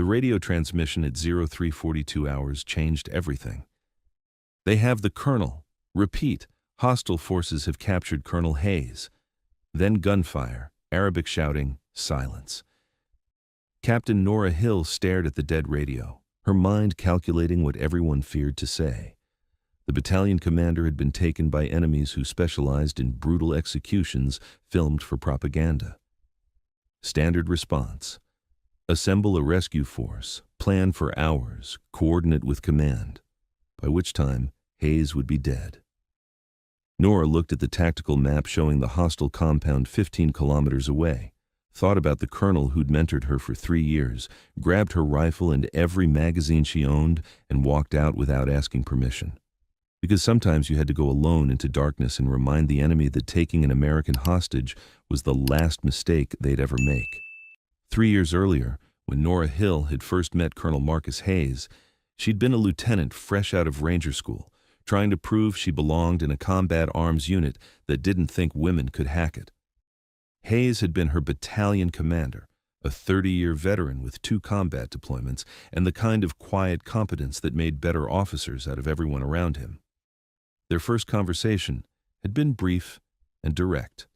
The radio transmission at 0342 hours changed everything. They have the colonel. Repeat, hostile forces have captured Colonel Hayes. Then gunfire, Arabic shouting, silence. Captain Nora Hill stared at the dead radio, her mind calculating what everyone feared to say. The battalion commander had been taken by enemies who specialized in brutal executions filmed for propaganda. Standard response: assemble a rescue force, plan for hours, coordinate with command, by which time Hayes would be dead. Nora looked at the tactical map showing the hostile compound 15 kilometers away, thought about the colonel who'd mentored her for 3 years, grabbed her rifle and every magazine she owned, and walked out without asking permission. Because sometimes you had to go alone into darkness and remind the enemy that taking an American hostage was the last mistake they'd ever make. 3 years earlier, when Nora Hill had first met Colonel Marcus Hayes, she'd been a lieutenant fresh out of Ranger School, trying to prove she belonged in a combat arms unit that didn't think women could hack it. Hayes had been her battalion commander, a 30-year veteran with 2 combat deployments and the kind of quiet competence that made better officers out of everyone around him. Their first conversation had been brief and direct.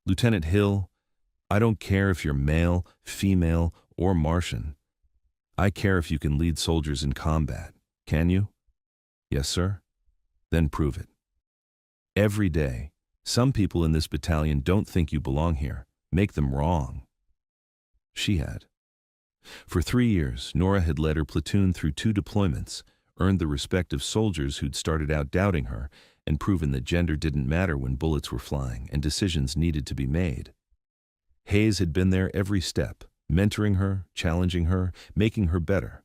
Lieutenant Hill, I don't care if you're male, female, or Martian. I care if you can lead soldiers in combat. Can you? Yes, sir. Then prove it. Every day, some people in this battalion don't think you belong here. Make them wrong. She had. For 3 years, Nora had led her platoon through 2 deployments, earned the respect of soldiers who'd started out doubting her, and proven that gender didn't matter when bullets were flying and decisions needed to be made. Hayes had been there every step, mentoring her, challenging her, making her better.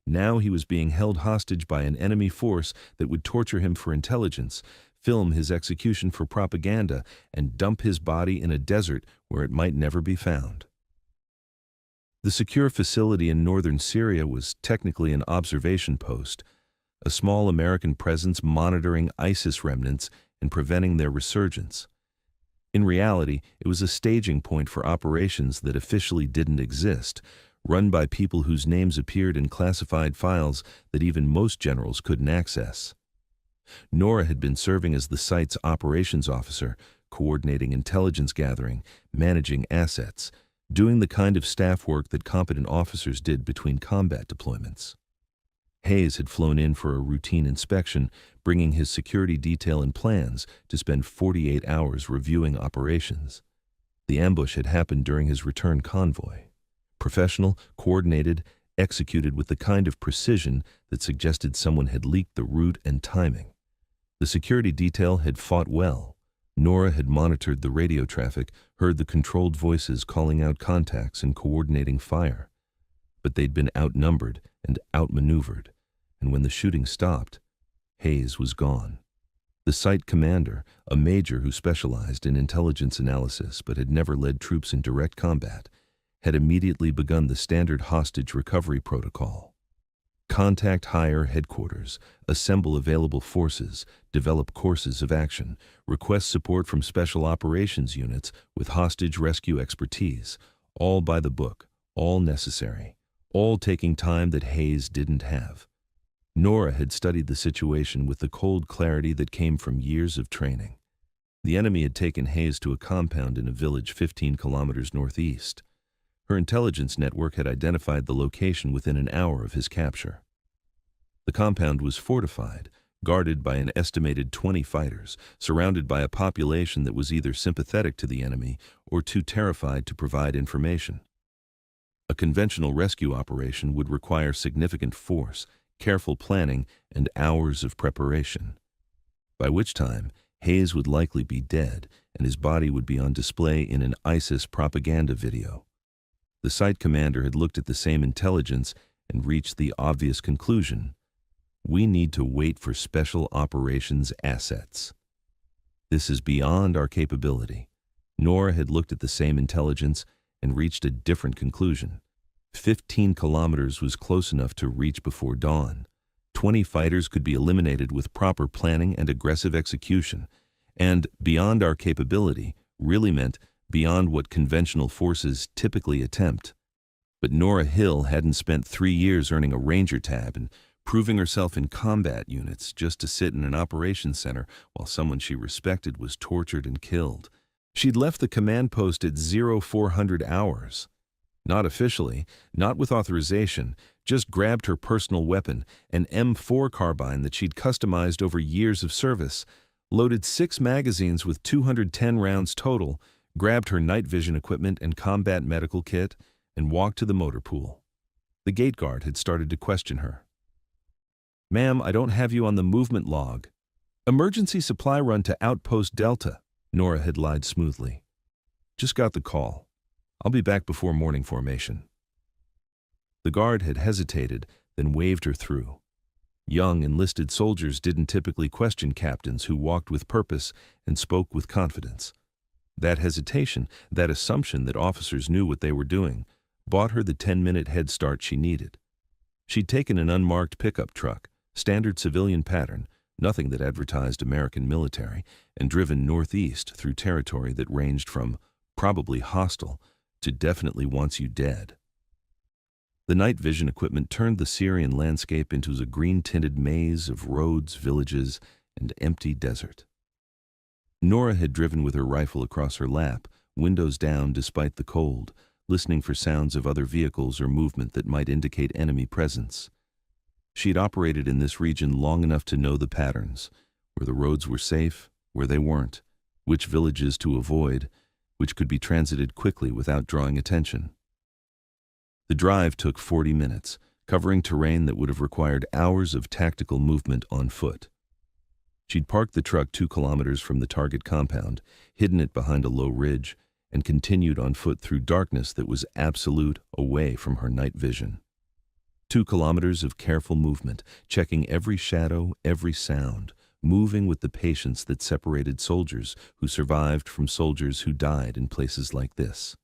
Now he was being held hostage by an enemy force that would torture him for intelligence, film his execution for propaganda, and dump his body in a desert where it might never be found. The secure facility in northern Syria was technically an observation post, a small American presence monitoring ISIS remnants and preventing their resurgence. In reality, it was a staging point for operations that officially didn't exist, run by people whose names appeared in classified files that even most generals couldn't access. Nora had been serving as the site's operations officer, coordinating intelligence gathering, managing assets, doing the kind of staff work that competent officers did between combat deployments. Hayes had flown in for a routine inspection, bringing his security detail and plans to spend 48 hours reviewing operations. The ambush had happened during his return convoy. Professional, coordinated, executed with the kind of precision that suggested someone had leaked the route and timing. The security detail had fought well. Nora had monitored the radio traffic, heard the controlled voices calling out contacts and coordinating fire. But they'd been outnumbered and outmaneuvered, and when the shooting stopped, Hayes was gone. The site commander, a major who specialized in intelligence analysis but had never led troops in direct combat, had immediately begun the standard hostage recovery protocol. Contact higher headquarters, assemble available forces, develop courses of action, request support from special operations units with hostage rescue expertise, all by the book, all necessary, all taking time that Hayes didn't have. Nora had studied the situation with the cold clarity that came from years of training. The enemy had taken Hayes to a compound in a village 15 kilometers northeast. Her intelligence network had identified the location within an hour of his capture. The compound was fortified, guarded by an estimated 20 fighters, surrounded by a population that was either sympathetic to the enemy or too terrified to provide information. A conventional rescue operation would require significant force, careful planning, and hours of preparation. By which time, Hayes would likely be dead, and his body would be on display in an ISIS propaganda video. The site commander had looked at the same intelligence and reached the obvious conclusion: we need to wait for special operations assets. This is beyond our capability. Nora had looked at the same intelligence and reached a different conclusion. 15 kilometers was close enough to reach before dawn. 20 fighters could be eliminated with proper planning and aggressive execution. And beyond our capability really meant beyond what conventional forces typically attempt. But Nora Hill hadn't spent 3 years earning a Ranger tab and proving herself in combat units just to sit in an operations center while someone she respected was tortured and killed. She'd left the command post at 0400 hours. Not officially, not with authorization, just grabbed her personal weapon, an M4 carbine that she'd customized over years of service, loaded 6 magazines with 210 rounds total, grabbed her night vision equipment and combat medical kit, and walked to the motor pool. The gate guard had started to question her. "Ma'am, I don't have you on the movement log." "Emergency supply run to Outpost Delta," Nora had lied smoothly. "Just got the call. I'll be back before morning formation." The guard had hesitated, then waved her through. Young enlisted soldiers didn't typically question captains who walked with purpose and spoke with confidence. That hesitation, that assumption that officers knew what they were doing, bought her the 10-minute head start she needed. She'd taken an unmarked pickup truck, standard civilian pattern, nothing that advertised American military, and driven northeast through territory that ranged from probably hostile to definitely wants you dead. The night vision equipment turned the Syrian landscape into a green-tinted maze of roads, villages, and empty desert. Nora had driven with her rifle across her lap, windows down despite the cold, listening for sounds of other vehicles or movement that might indicate enemy presence. She'd operated in this region long enough to know the patterns, where the roads were safe, where they weren't, which villages to avoid, which could be transited quickly without drawing attention. The drive took 40 minutes, covering terrain that would have required hours of tactical movement on foot. She'd parked the truck 2 kilometers from the target compound, hidden it behind a low ridge, and continued on foot through darkness that was absolute away from her night vision. 2 kilometers of careful movement, checking every shadow, every sound, moving with the patience that separated soldiers who survived from soldiers who died in places like this.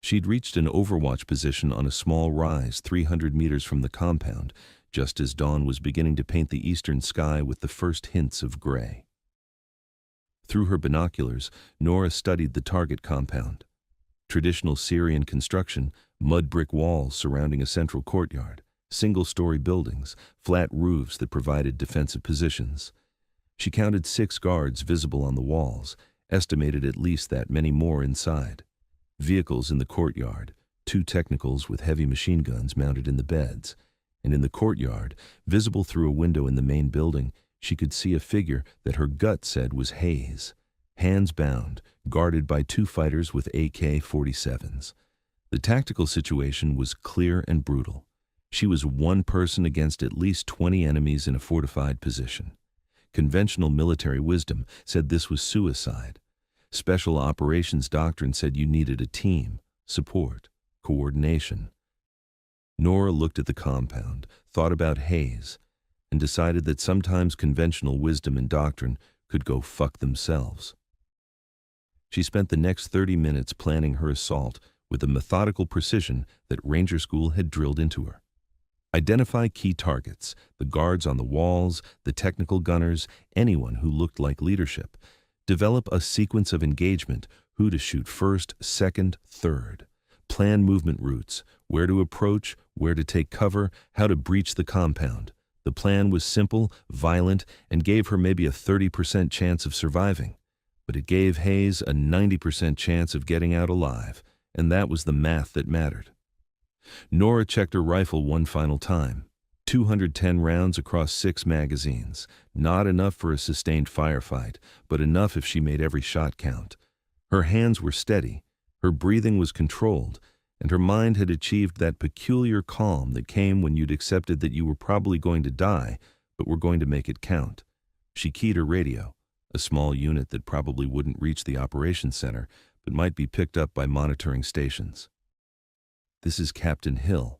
She'd reached an overwatch position on a small rise 300 meters from the compound, just as dawn was beginning to paint the eastern sky with the first hints of gray. Through her binoculars, Nora studied the target compound. Traditional Syrian construction, mud brick walls surrounding a central courtyard, single-story buildings, flat roofs that provided defensive positions. She counted 6 guards visible on the walls, estimated at least that many more inside. Vehicles in the courtyard, 2 technicals with heavy machine guns mounted in the beds, and in the courtyard, visible through a window in the main building, she could see a figure that her gut said was Hayes, hands bound, guarded by 2 fighters with AK-47s. The tactical situation was clear and brutal. She was one person against at least 20 enemies in a fortified position. Conventional military wisdom said this was suicide. Special operations doctrine said you needed a team, support, coordination. Nora looked at the compound, thought about Hayes, and decided that sometimes conventional wisdom and doctrine could go fuck themselves. She spent the next 30 minutes planning her assault with the methodical precision that Ranger School had drilled into her. Identify key targets, the guards on the walls, the technical gunners, anyone who looked like leadership. Develop a sequence of engagement, who to shoot first, second, third. Plan movement routes, where to approach, where to take cover, how to breach the compound. The plan was simple, violent, and gave her maybe a 30% chance of surviving. But it gave Hayes a 90% chance of getting out alive, and that was the math that mattered. Nora checked her rifle one final time. 210 rounds across 6 magazines. Not enough for a sustained firefight, but enough if she made every shot count. Her hands were steady, her breathing was controlled, and her mind had achieved that peculiar calm that came when you'd accepted that you were probably going to die, but were going to make it count. She keyed her radio, a small unit that probably wouldn't reach the operations center, but might be picked up by monitoring stations. "This is Captain Hill.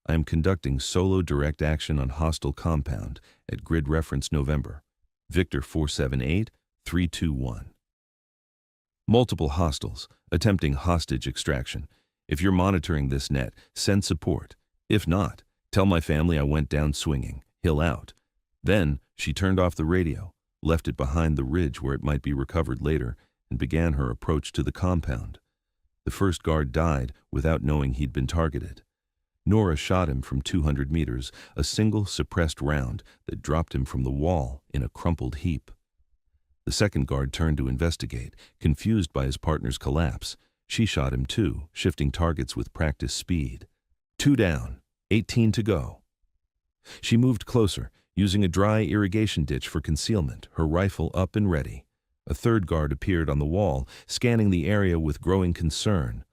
I am conducting solo direct action on hostile compound at grid reference November. Victor 478321. Multiple hostiles, attempting hostage extraction. If you're monitoring this net, send support. If not, tell my family I went down swinging. Hill out." Then she turned off the radio, left it behind the ridge where it might be recovered later, and began her approach to the compound. The first guard died without knowing he'd been targeted. Nora shot him from 200 meters, a single suppressed round that dropped him from the wall in a crumpled heap. The second guard turned to investigate, confused by his partner's collapse. She shot him too, shifting targets with practiced speed. 2 down, 18 to go. She moved closer, using a dry irrigation ditch for concealment, her rifle up and ready. A third guard appeared on the wall, scanning the area with growing concern.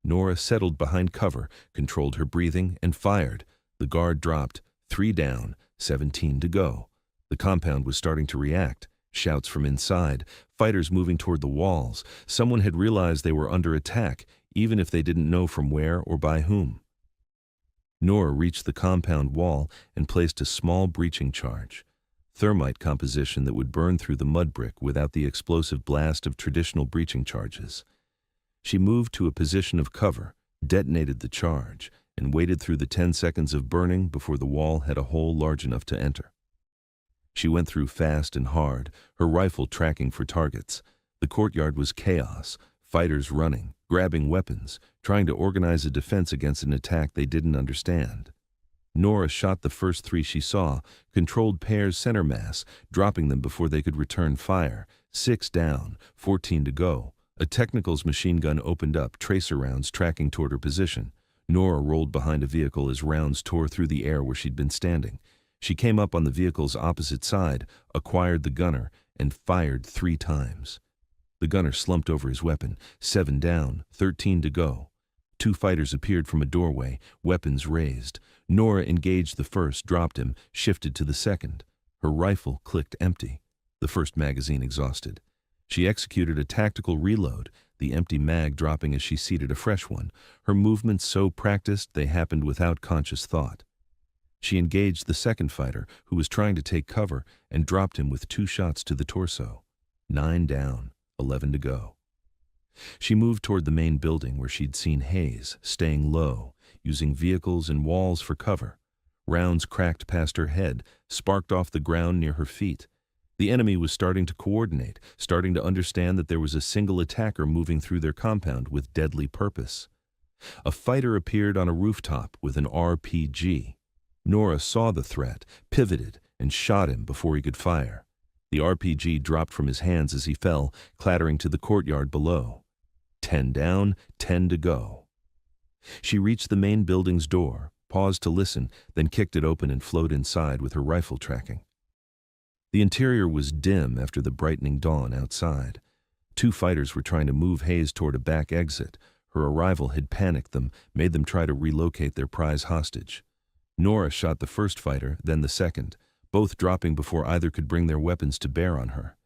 Nora settled behind cover, controlled her breathing, and fired. The guard dropped. 3 down, 17 to go. The compound was starting to react. Shouts from inside, fighters moving toward the walls. Someone had realized they were under attack, even if they didn't know from where or by whom. Nora reached the compound wall and placed a small breaching charge. Thermite composition that would burn through the mud brick without the explosive blast of traditional breaching charges. She moved to a position of cover, detonated the charge, and waited through the 10 seconds of burning before the wall had a hole large enough to enter. She went through fast and hard, her rifle tracking for targets. The courtyard was chaos, fighters running, grabbing weapons, trying to organize a defense against an attack they didn't understand. Nora shot the first 3 she saw, controlled pairs center mass, dropping them before they could return fire. 6 down, 14 to go. A technicals machine gun opened up, tracer rounds tracking toward her position. Nora rolled behind a vehicle as rounds tore through the air where she'd been standing. She came up on the vehicle's opposite side, acquired the gunner, and fired 3 times. The gunner slumped over his weapon. 7 down, 13 to go. 2 fighters appeared from a doorway, weapons raised. Nora engaged the first, dropped him, shifted to the second. Her rifle clicked empty, the first magazine exhausted. She executed a tactical reload, the empty mag dropping as she seated a fresh one, her movements so practiced they happened without conscious thought. She engaged the second fighter, who was trying to take cover, and dropped him with 2 shots to the torso. 9 down, 11 to go. She moved toward the main building where she'd seen Hayes, staying low, using vehicles and walls for cover. Rounds cracked past her head, sparked off the ground near her feet. The enemy was starting to coordinate, starting to understand that there was a single attacker moving through their compound with deadly purpose. A fighter appeared on a rooftop with an RPG. Nora saw the threat, pivoted, and shot him before he could fire. The RPG dropped from his hands as he fell, clattering to the courtyard below. 10 down, 10 to go. She reached the main building's door, paused to listen, then kicked it open and flowed inside with her rifle tracking. The interior was dim after the brightening dawn outside. 2 fighters were trying to move Hayes toward a back exit. Her arrival had panicked them, made them try to relocate their prize hostage. Nora shot the first fighter, then the second, both dropping before either could bring their weapons to bear on her.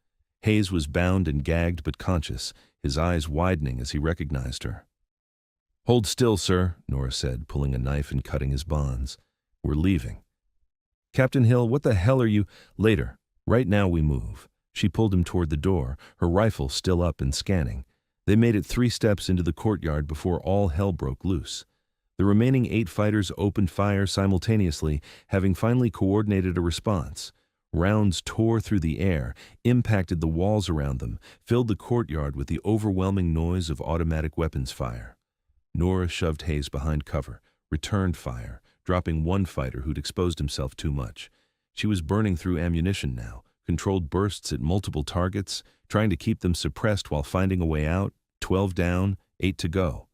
Hayes was bound and gagged but conscious, his eyes widening as he recognized her. "Hold still, sir," Nora said, pulling a knife and cutting his bonds. "We're leaving." "Captain Hill, what the hell are you—" "Later. Right now we move." She pulled him toward the door, her rifle still up and scanning. They made it 3 steps into the courtyard before all hell broke loose. The remaining 8 fighters opened fire simultaneously, having finally coordinated a response. Rounds tore through the air, impacted the walls around them, filled the courtyard with the overwhelming noise of automatic weapons fire. Nora shoved Hayes behind cover, returned fire, dropping 1 fighter who'd exposed himself too much. She was burning through ammunition now, controlled bursts at multiple targets, trying to keep them suppressed while finding a way out. 12 down, 8 to go.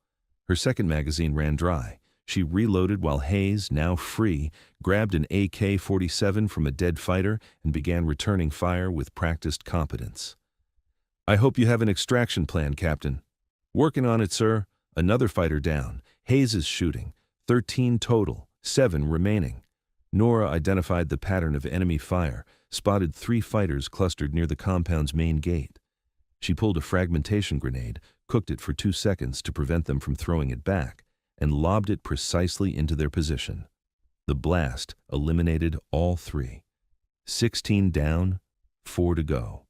Her second magazine ran dry. She reloaded while Hayes, now free, grabbed an AK-47 from a dead fighter and began returning fire with practiced competence. "I hope you have an extraction plan, Captain." "Working on it, sir." Another fighter down. Hayes is shooting. 13 total, 7 remaining. Nora identified the pattern of enemy fire, spotted 3 fighters clustered near the compound's main gate. She pulled a fragmentation grenade, cooked it for 2 seconds to prevent them from throwing it back, and lobbed it precisely into their position. The blast eliminated all 3. 16 down, 4 to go.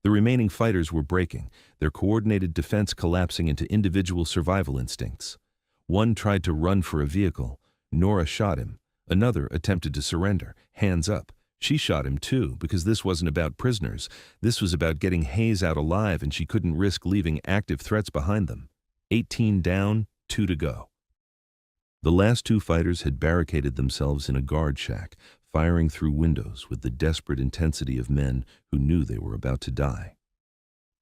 The remaining fighters were breaking, their coordinated defense collapsing into individual survival instincts. One tried to run for a vehicle. Nora shot him. Another attempted to surrender, hands up. She shot him too, because this wasn't about prisoners. This was about getting Hayes out alive, and she couldn't risk leaving active threats behind them. 18 down, 2 to go. The last two fighters had barricaded themselves in a guard shack, firing through windows with the desperate intensity of men who knew they were about to die.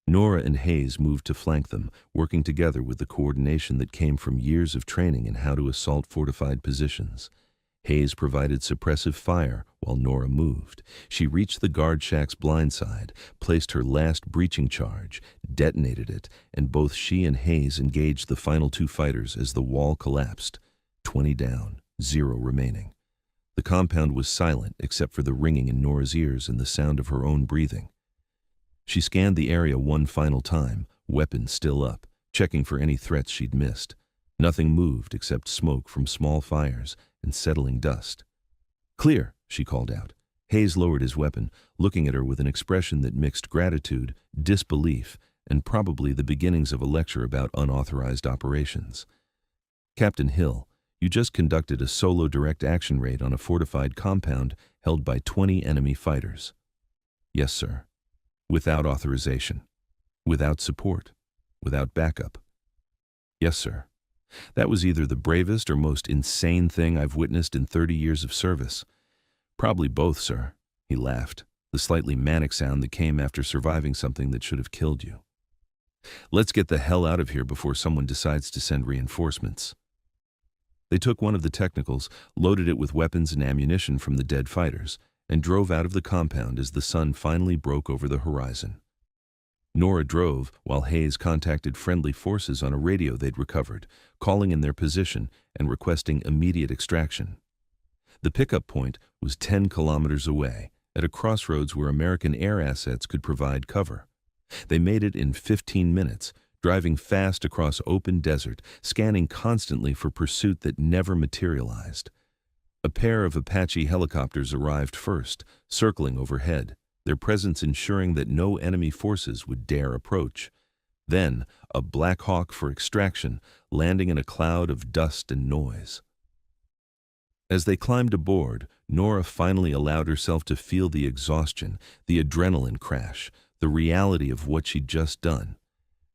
Nora and Hayes moved to flank them, working together with the coordination that came from years of training in how to assault fortified positions. Hayes provided suppressive fire while Nora moved. She reached the guard shack's blind side, placed her last breaching charge, detonated it, and both she and Hayes engaged the final two fighters as the wall collapsed. 20 down, 0 remaining. The compound was silent except for the ringing in Nora's ears and the sound of her own breathing. She scanned the area one final time, weapon still up, checking for any threats she'd missed. Nothing moved except smoke from small fires and settling dust. "Clear," she called out. Hayes lowered his weapon, looking at her with an expression that mixed gratitude, disbelief, and probably the beginnings of a lecture about unauthorized operations. "Captain Hill, you just conducted a solo direct action raid on a fortified compound held by 20 enemy fighters." "Yes, sir." "Without authorization, without support, without backup." "Yes, sir." "That was either the bravest or most insane thing I've witnessed in 30 years of service." "Probably both, sir." He laughed, the slightly manic sound that came after surviving something that should have killed you. "Let's get the hell out of here before someone decides to send reinforcements." They took one of the technicals, loaded it with weapons and ammunition from the dead fighters, and drove out of the compound as the sun finally broke over the horizon. Nora drove while Hayes contacted friendly forces on a radio they'd recovered, calling in their position and requesting immediate extraction. The pickup point was 10 kilometers away, at a crossroads where American air assets could provide cover. They made it in 15 minutes, driving fast across open desert, scanning constantly for pursuit that never materialized. A pair of Apache helicopters arrived first, circling overhead, their presence ensuring that no enemy forces would dare approach. Then, a Black Hawk for extraction, landing in a cloud of dust and noise. As they climbed aboard, Nora finally allowed herself to feel the exhaustion, the adrenaline crash, the reality of what she'd just done.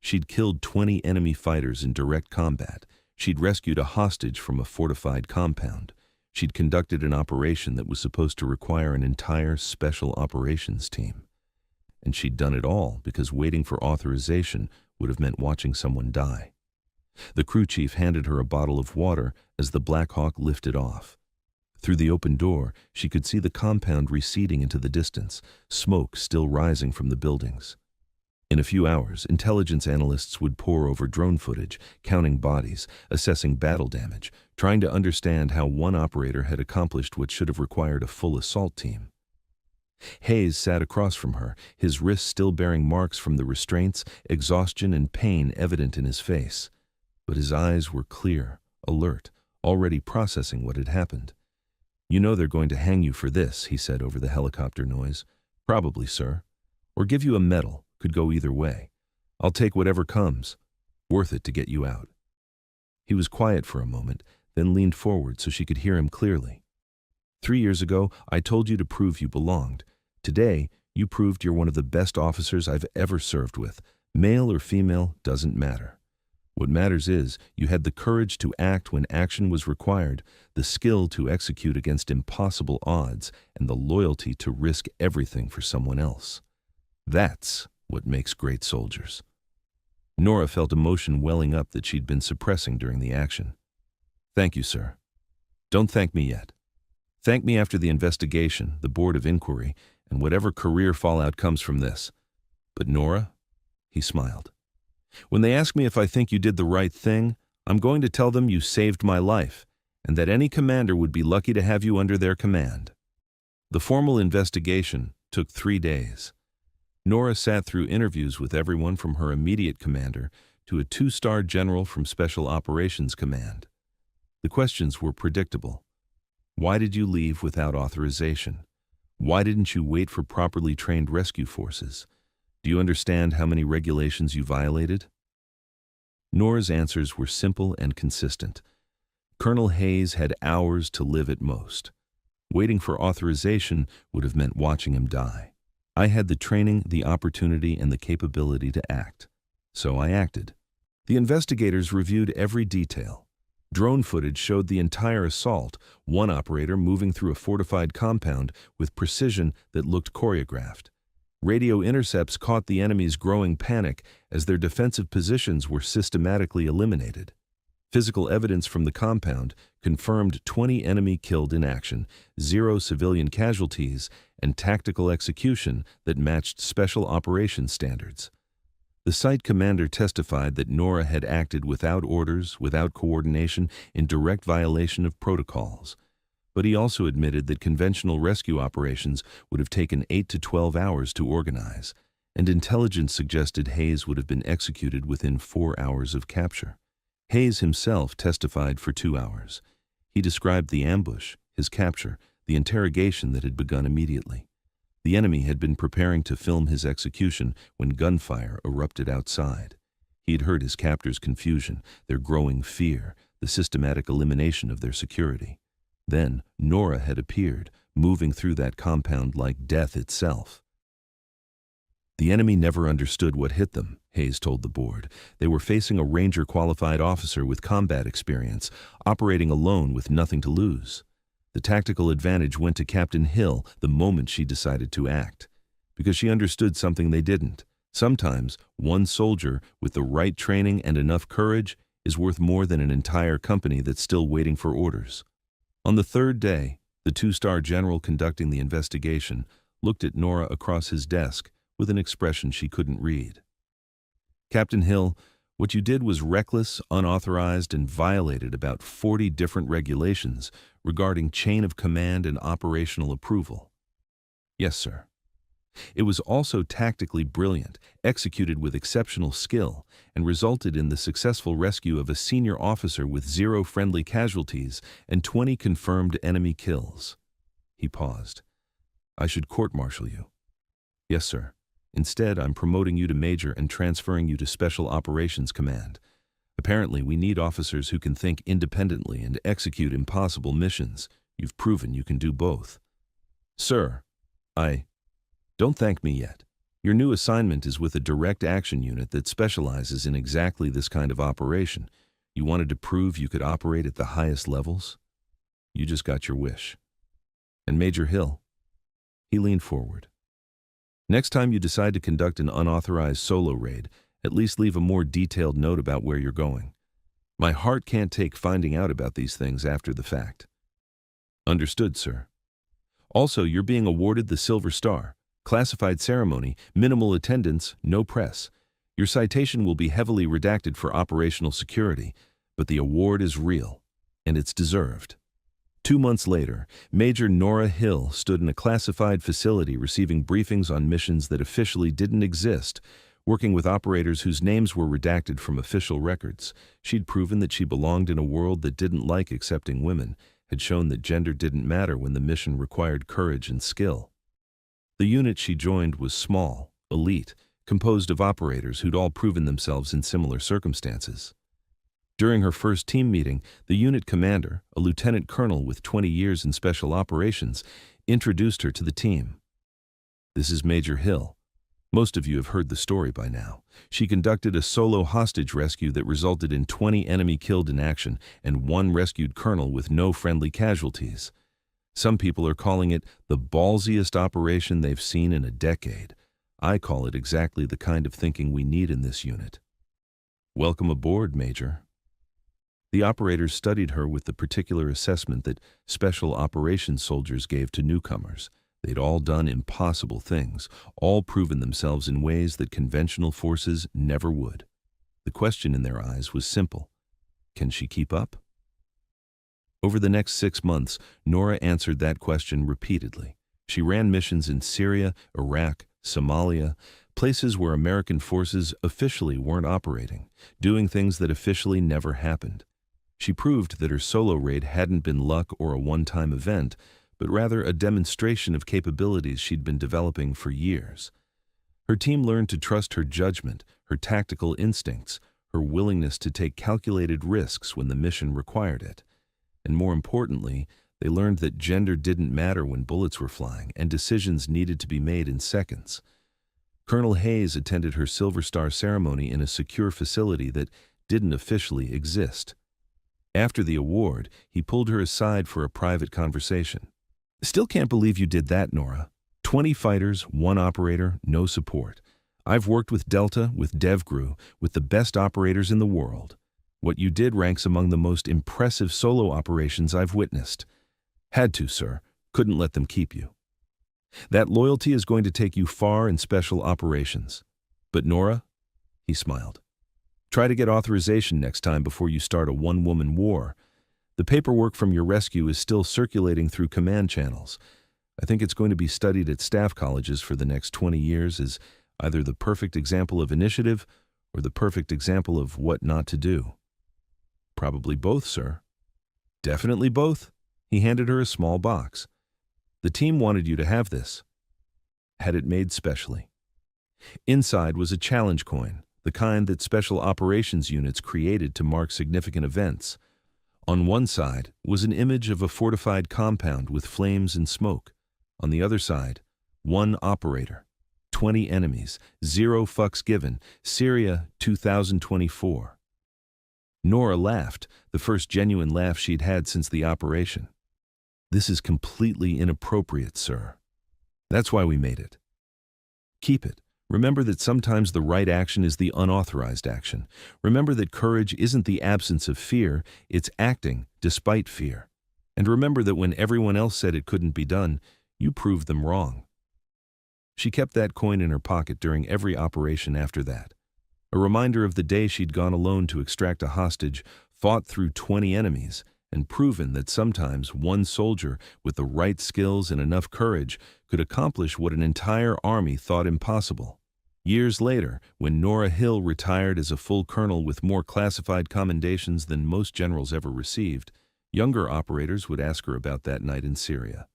She'd killed 20 enemy fighters in direct combat. She'd rescued a hostage from a fortified compound. She'd conducted an operation that was supposed to require an entire special operations team. And she'd done it all because waiting for authorization would have meant watching someone die. The crew chief handed her a bottle of water as the Black Hawk lifted off. Through the open door, she could see the compound receding into the distance, smoke still rising from the buildings. In a few hours, intelligence analysts would pore over drone footage, counting bodies, assessing battle damage, trying to understand how one operator had accomplished what should have required a full assault team. Hayes sat across from her, his wrists still bearing marks from the restraints, exhaustion and pain evident in his face. But his eyes were clear, alert, already processing what had happened. "You know they're going to hang you for this," he said over the helicopter noise. "Probably, sir. Or give you a medal. Could go either way. I'll take whatever comes. Worth it to get you out." He was quiet for a moment, then leaned forward so she could hear him clearly. 3 years ago, I told you to prove you belonged. Today, you proved you're one of the best officers I've ever served with. Male or female, doesn't matter. What matters is you had the courage to act when action was required, the skill to execute against impossible odds, and the loyalty to risk everything for someone else. That's what makes great soldiers. Nora felt emotion welling up that she'd been suppressing during the action. "Thank you, sir." "Don't thank me yet. Thank me after the investigation, the board of inquiry, and whatever career fallout comes from this." "But Nora?" He smiled. "When they ask me if I think you did the right thing, I'm going to tell them you saved my life, and that any commander would be lucky to have you under their command." The formal investigation took 3 days. Nora sat through interviews with everyone from her immediate commander to a 2-star general from Special Operations Command. The questions were predictable. Why did you leave without authorization? Why didn't you wait for properly trained rescue forces? Do you understand how many regulations you violated? Nora's answers were simple and consistent. Colonel Hayes had hours to live at most. Waiting for authorization would have meant watching him die. I had the training, the opportunity, and the capability to act. So I acted. The investigators reviewed every detail. Drone footage showed the entire assault, one operator moving through a fortified compound with precision that looked choreographed. Radio intercepts caught the enemy's growing panic as their defensive positions were systematically eliminated. Physical evidence from the compound confirmed 20 enemy killed in action, 0 civilian casualties, and tactical execution that matched special operations standards. The site commander testified that Nora had acted without orders, without coordination, in direct violation of protocols. But he also admitted that conventional rescue operations would have taken 8 to 12 hours to organize, and intelligence suggested Hayes would have been executed within 4 hours of capture. Hayes himself testified for 2 hours. He described the ambush, his capture, the interrogation that had begun immediately. The enemy had been preparing to film his execution when gunfire erupted outside. He had heard his captors' confusion, their growing fear, the systematic elimination of their security. Then Nora had appeared, moving through that compound like death itself. The enemy never understood what hit them, Hayes told the board. They were facing a Ranger-qualified officer with combat experience, operating alone with nothing to lose. The tactical advantage went to Captain Hill the moment she decided to act, because she understood something they didn't. Sometimes, one soldier with the right training and enough courage is worth more than an entire company that's still waiting for orders. On the third day, the 2-star general conducting the investigation looked at Nora across his desk with an expression she couldn't read. "Captain Hill, what you did was reckless, unauthorized, and violated about 40 different regulations regarding chain of command and operational approval." "Yes, sir." "It was also tactically brilliant, executed with exceptional skill, and resulted in the successful rescue of a senior officer with 0 friendly casualties and 20 confirmed enemy kills." He paused. "I should court-martial you." "Yes, sir. Instead, I'm promoting you to major and transferring you to Special Operations Command. Apparently, we need officers who can think independently and execute impossible missions. You've proven you can do both." "Sir, Don't thank me yet. Your new assignment is with a direct action unit that specializes in exactly this kind of operation. You wanted to prove you could operate at the highest levels? You just got your wish." "And Major Hill?" He leaned forward. "Next time you decide to conduct an unauthorized solo raid, at least leave a more detailed note about where you're going. My heart can't take finding out about these things after the fact." "Understood, sir." "Also, you're being awarded the Silver Star. Classified ceremony, minimal attendance, no press. Your citation will be heavily redacted for operational security, but the award is real, and it's deserved." 2 months later, Major Nora Hill stood in a classified facility receiving briefings on missions that officially didn't exist, working with operators whose names were redacted from official records. She'd proven that she belonged in a world that didn't like accepting women, had shown that gender didn't matter when the mission required courage and skill. The unit she joined was small, elite, composed of operators who'd all proven themselves in similar circumstances. During her first team meeting, the unit commander, a lieutenant colonel with 20 years in special operations, introduced her to the team. "This is Major Hill. Most of you have heard the story by now. She conducted a solo hostage rescue that resulted in 20 enemy killed in action and 1 rescued colonel with no friendly casualties. Some people are calling it the ballsiest operation they've seen in a decade. I call it exactly the kind of thinking we need in this unit." "Welcome aboard, Major." The operators studied her with the particular assessment that special operations soldiers gave to newcomers. They'd all done impossible things, all proven themselves in ways that conventional forces never would. The question in their eyes was simple: can she keep up? Over the next 6 months, Nora answered that question repeatedly. She ran missions in Syria, Iraq, Somalia, places where American forces officially weren't operating, doing things that officially never happened. She proved that her solo raid hadn't been luck or a one-time event, but rather a demonstration of capabilities she'd been developing for years. Her team learned to trust her judgment, her tactical instincts, her willingness to take calculated risks when the mission required it. And more importantly, they learned that gender didn't matter when bullets were flying and decisions needed to be made in seconds. Colonel Hayes attended her Silver Star ceremony in a secure facility that didn't officially exist. After the award, he pulled her aside for a private conversation. "Still can't believe you did that, Nora. 20 fighters, 1 operator, no support. I've worked with Delta, with DevGru, with the best operators in the world. What you did ranks among the most impressive solo operations I've witnessed. Had to, sir. Couldn't let them keep you. That loyalty is going to take you far in special operations. But Nora," he smiled, "try to get authorization next time before you start a one-woman war. The paperwork from your rescue is still circulating through command channels. I think it's going to be studied at staff colleges for the next 20 years as either the perfect example of initiative or the perfect example of what not to do." "Probably both, sir." "Definitely both." He handed her a small box. "The team wanted you to have this. Had it made specially." Inside was a challenge coin, the kind that special operations units created to mark significant events. On one side was an image of a fortified compound with flames and smoke. On the other side, 1 operator, 20 enemies, 0 fucks given, Syria 2024. Nora laughed, the first genuine laugh she'd had since the operation. "This is completely inappropriate, sir. That's why we made it. Keep it. Remember that sometimes the right action is the unauthorized action. Remember that courage isn't the absence of fear, it's acting despite fear. And remember that when everyone else said it couldn't be done, you proved them wrong." She kept that coin in her pocket during every operation after that. A reminder of the day she'd gone alone to extract a hostage, fought through 20 enemies, and proven that sometimes one soldier with the right skills and enough courage could accomplish what an entire army thought impossible. Years later, when Nora Hill retired as a full colonel with more classified commendations than most generals ever received, younger operators would ask her about that night in Syria,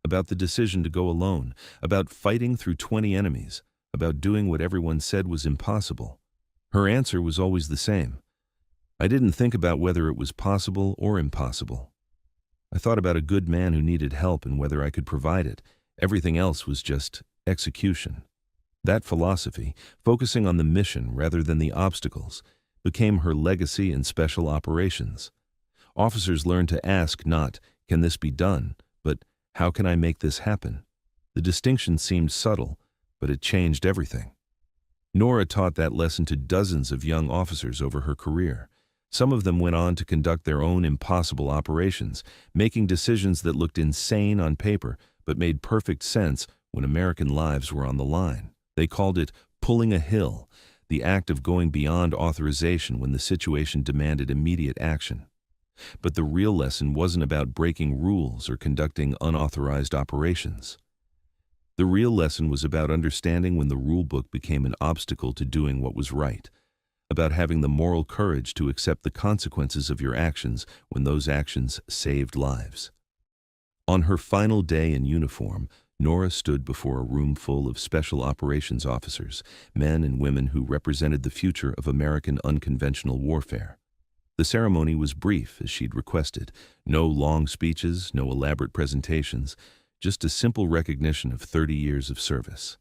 about the decision to go alone, about fighting through 20 enemies, about doing what everyone said was impossible. Her answer was always the same. "I didn't think about whether it was possible or impossible. I thought about a good man who needed help and whether I could provide it. Everything else was just execution." That philosophy, focusing on the mission rather than the obstacles, became her legacy in special operations. Officers learned to ask not, "Can this be done?" but "How can I make this happen?" The distinction seemed subtle, but it changed everything. Nora taught that lesson to dozens of young officers over her career. Some of them went on to conduct their own impossible operations, making decisions that looked insane on paper but made perfect sense when American lives were on the line. They called it pulling a hill, the act of going beyond authorization when the situation demanded immediate action. But the real lesson wasn't about breaking rules or conducting unauthorized operations. The real lesson was about understanding when the rule book became an obstacle to doing what was right, about having the moral courage to accept the consequences of your actions when those actions saved lives. On her final day in uniform, Nora stood before a room full of special operations officers, men and women who represented the future of American unconventional warfare. The ceremony was brief, as she'd requested. No long speeches, no elaborate presentations, just a simple recognition of 30 years of service.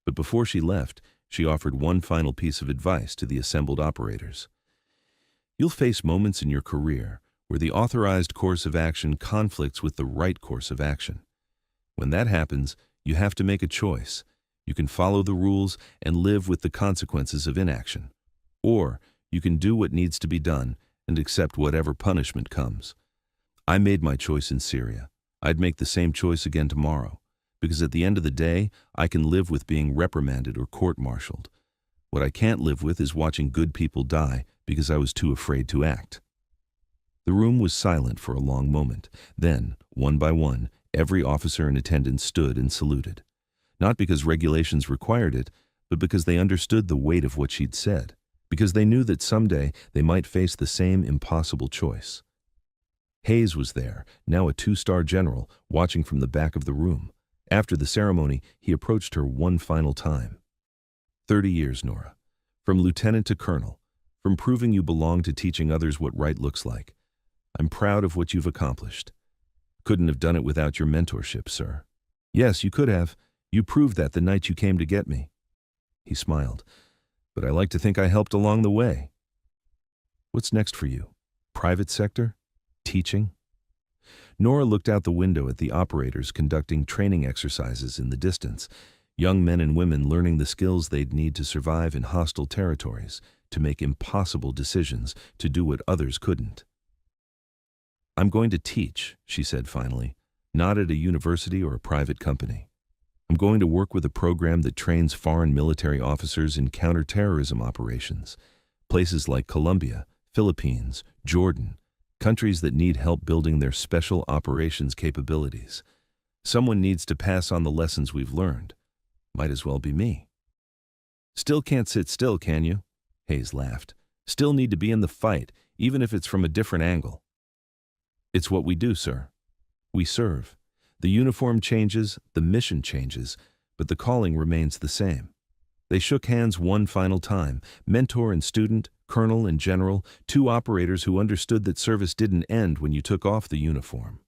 But before she left, she offered one final piece of advice to the assembled operators. "You'll face moments in your career where the authorized course of action conflicts with the right course of action. When that happens, you have to make a choice. You can follow the rules and live with the consequences of inaction. Or you can do what needs to be done and accept whatever punishment comes. I made my choice in Syria. I'd make the same choice again tomorrow, because at the end of the day, I can live with being reprimanded or court-martialed. What I can't live with is watching good people die because I was too afraid to act." The room was silent for a long moment. Then, one by one, every officer in attendance stood and saluted. Not because regulations required it, but because they understood the weight of what she'd said, because they knew that someday they might face the same impossible choice. Hayes was there, now a 2-star general, watching from the back of the room. After the ceremony, he approached her one final time. 30 years, Nora. From lieutenant to colonel. From proving you belong to teaching others what right looks like. I'm proud of what you've accomplished. Couldn't have done it without your mentorship, sir. Yes, you could have. You proved that the night you came to get me." He smiled. "But I like to think I helped along the way." What's next for you? Private sector? Teaching? Nora looked out the window at the operators conducting training exercises in the distance, young men and women learning the skills they'd need to survive in hostile territories, to make impossible decisions, to do what others couldn't. I'm going to teach, she said finally, not at a university or a private company. I'm going to work with a program that trains foreign military officers in counterterrorism operations, places like Colombia, Philippines, Jordan, countries that need help building their special operations capabilities. Someone needs to pass on the lessons we've learned. Might as well be me. Still can't sit still, can you? Hayes laughed. Still need to be in the fight, even if it's from a different angle. It's what we do, sir. We serve. The uniform changes, the mission changes, but the calling remains the same. They shook hands one final time, mentor and student, colonel and general, two operators who understood that service didn't end when you took off the uniform.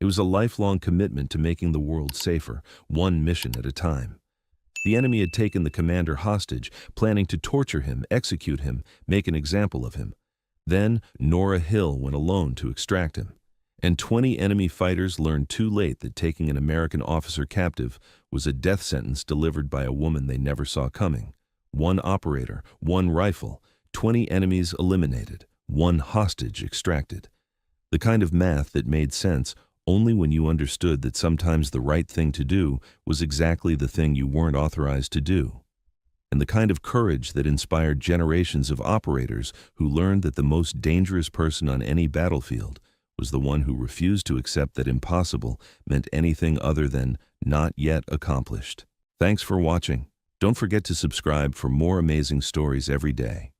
It was a lifelong commitment to making the world safer, one mission at a time. The enemy had taken the commander hostage, planning to torture him, execute him, make an example of him. Then Nora Hill went alone to extract him. And 20 enemy fighters learned too late that taking an American officer captive was a death sentence delivered by a woman they never saw coming. One operator, one rifle, 20 enemies eliminated, one hostage extracted. The kind of math that made sense only when you understood that sometimes the right thing to do was exactly the thing you weren't authorized to do. And the kind of courage that inspired generations of operators who learned that the most dangerous person on any battlefield was the one who refused to accept that impossible meant anything other than not yet accomplished. Thanks for watching. Don't forget to subscribe for more amazing stories every day.